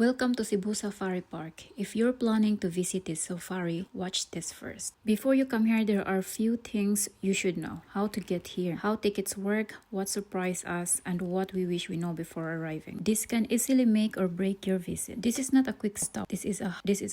Welcome to Cebu Safari Park. If you're planning to visit this safari, watch this first. Before you come here, there are few things you should know. How to get here, how tickets work, what surprised us, and what we wish we know before arriving. This can easily make or break your visit. This is not a quick stop. This is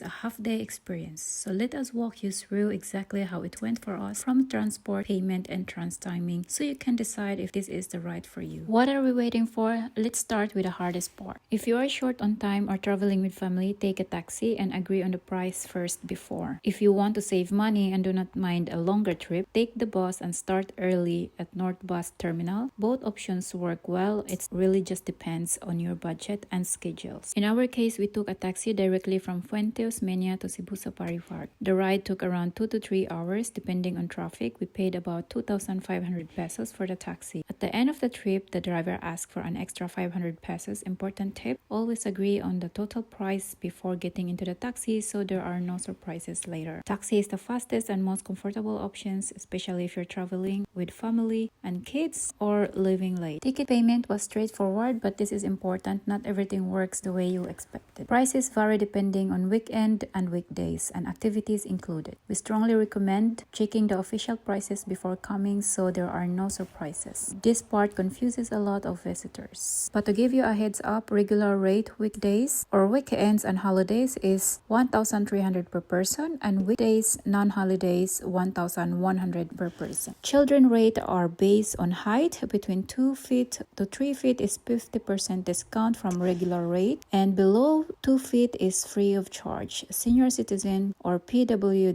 a half-day experience. So let us walk you through exactly how it went for us, from transport, payment, and trans timing, so you can decide if this is the right for you. What are we waiting for? Let's start with the hardest part. If you are short on time or traveling with family, take a taxi and agree on the price first before. If you want to save money and do not mind a longer trip, take the bus and start early at North Bus Terminal. Both options work well. It really just depends on your budget and schedules. In our case, we took a taxi directly from Fuentes Mania to Cebu Safari Park. The ride took around 2 to 3 hours depending on traffic. We paid about 2,500 pesos for the taxi. At the end of the trip, the driver asked for an extra 500 pesos. Important tip, always agree on the total price before getting into the taxi so there are no surprises later. Taxi is the fastest and most comfortable options, especially if you're traveling with family and kids or leaving late. Ticket payment was straightforward, but this is important. Not everything works the way you expected. Prices vary depending on weekend and weekdays and activities included. We strongly recommend checking the official prices before coming so there are no surprises. This part confuses a lot of visitors. But to give you a heads up, regular rate weekdays or weekends and holidays is 1,300 per person, and weekdays, non-holidays, 1,100 per person. Children rate are based on height. Between 2 feet to 3 feet is 50% discount from regular rate, and below 2 feet is free of charge. Senior citizen or PWD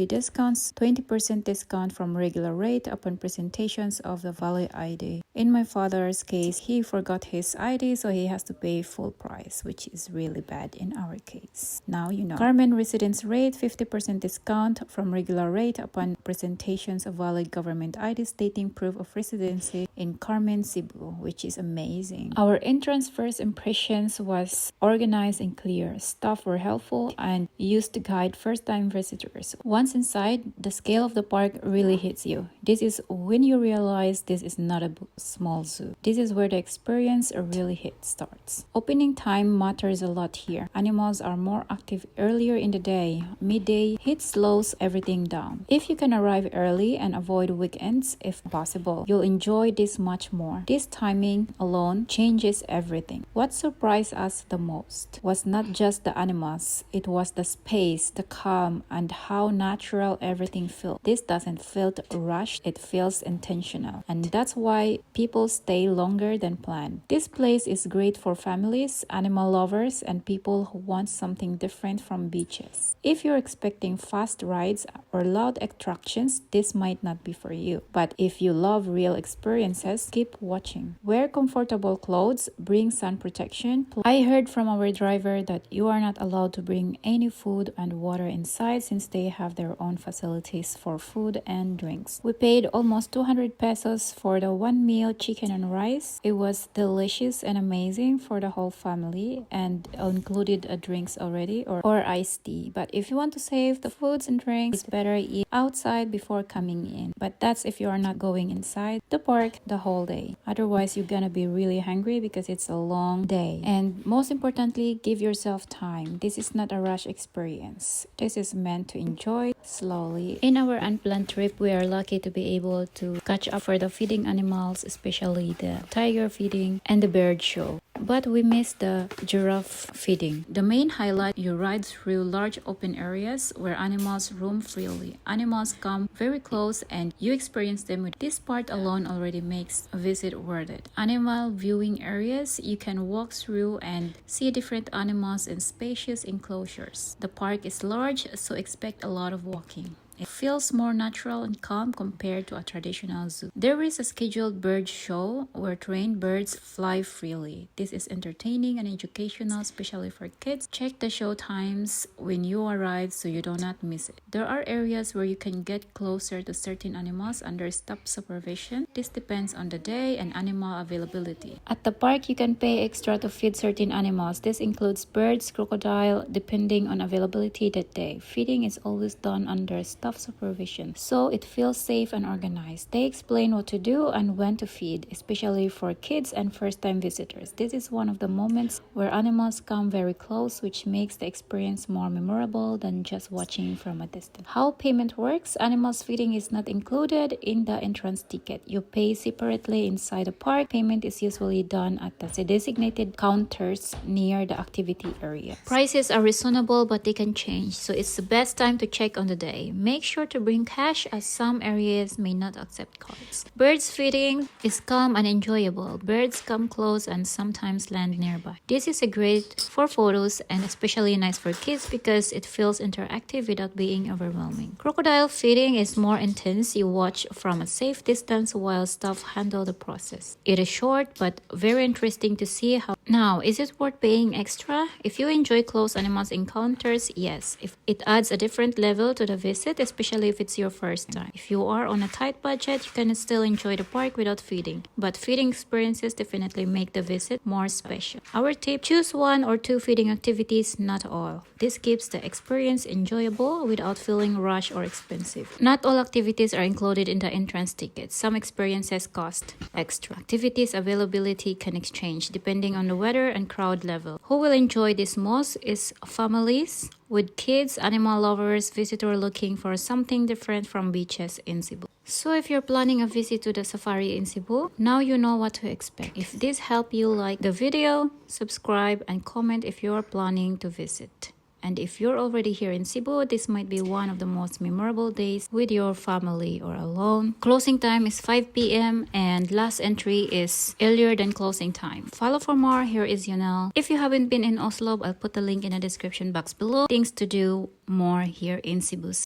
discounts, 20% discount from regular rate upon presentations of the valid ID. In my father's case, he forgot his ID, so he has to pay full price, which is really bad in our case. Now you know. Carmen residence rate, 50% discount from regular rate upon presentations of valid government ID stating proof of residency in Carmen Cebu, which is amazing. Our entrance first impressions was organized and clear. Staff were helpful and used to guide first-time visitors. Once inside, the scale of the park really hits you. This is when you realize this is not a small zoo. This is where the experience really starts. Opening time matters a lot here. Animals are more active earlier in the day. Midday heat slows everything down. If you can arrive early and avoid weekends if possible, you'll enjoy this much more. This timing alone changes everything. What surprised us the most was not just the animals, it was the space, the calm, and how natural everything felt. This doesn't feel rushed, it feels intentional. And that's why people stay longer than planned. This place is great for families, animal lovers, and people who want something different from beaches. If you're expecting fast rides or loud attractions, this might not be for you. But if you love real experiences, keep watching. Wear comfortable clothes, bring sun protection. I heard from our driver that you are not allowed to bring any food and water inside since they have their own facilities for food and drinks. We paid almost 200 pesos for the one meal chicken and rice. It was delicious and amazing for the whole family and included drinks already or iced tea. But if you want to save the foods and drinks, it's better eat outside before coming in. But that's if you are not going inside the park the whole day. Otherwise, you're gonna be really hungry because it's a long day. And most importantly, give yourself time. This is not a rush experience. This is meant to enjoy slowly. In our unplanned trip, we are lucky to be able to catch up for the feeding animals, especially the tiger feeding and the bird show. But we missed the giraffe feeding. The main highlight, you ride through large open areas where animals roam freely. Animals come very close and you experience them. This part alone already makes a visit worth it. Animal viewing areas, you can walk through and see different animals in spacious enclosures. The park is large, so expect a lot of walking. It feels more natural and calm compared to a traditional zoo. There is a scheduled bird show where trained birds fly freely. This is entertaining and educational, especially for kids. Check the show times when you arrive so you do not miss it. There are areas where you can get closer to certain animals under staff supervision. This depends on the day and animal availability. At the park, you can pay extra to feed certain animals. This includes birds, crocodile, depending on availability that day. Feeding is always done under staff supervision, so it feels safe and organized. They explain what to do and when to feed, especially for kids and first-time visitors. This is one of the moments where animals come very close, which makes the experience more memorable than just watching from a distance. How payment works: animals feeding is not included in the entrance ticket. You pay separately inside the park. Payment is usually done at the designated counters near the activity area. Prices are reasonable, but they can change, so it's the best time to check on the day. Make sure to bring cash, as some areas may not accept cards. Birds feeding is calm and enjoyable. Birds come close and sometimes land nearby. This is great for photos and especially nice for kids because it feels interactive without being overwhelming. Crocodile feeding is more intense. You watch from a safe distance while staff handle the process. It is short but very interesting to see how. Now, is it worth paying extra? If you enjoy close animals encounters, yes. If it adds a different level to the visit, especially if it's your first time. If you are on a tight budget, you can still enjoy the park without feeding, but feeding experiences definitely make the visit more special. Our tip: choose 1 or 2 feeding activities, not all. This keeps the experience enjoyable without feeling rushed or expensive. Not all activities are included in the entrance ticket. Some experiences cost extra. Activities availability can exchange depending on the weather and crowd level. Who will enjoy this most is families with kids, animal lovers, visitors looking for something different from beaches in Cebu. So if you're planning a visit to the safari in Cebu, now you know what to expect. If this helped you, like the video, subscribe, and comment if you're planning to visit. And if you're already here in Cebu, this might be one of the most memorable days with your family or alone. Closing time is 5 p.m. and last entry is earlier than closing time. Follow for more. Here is Yonel. If you haven't been in Oslo, I'll put the link in the description box below. Things to do more here in Cebu.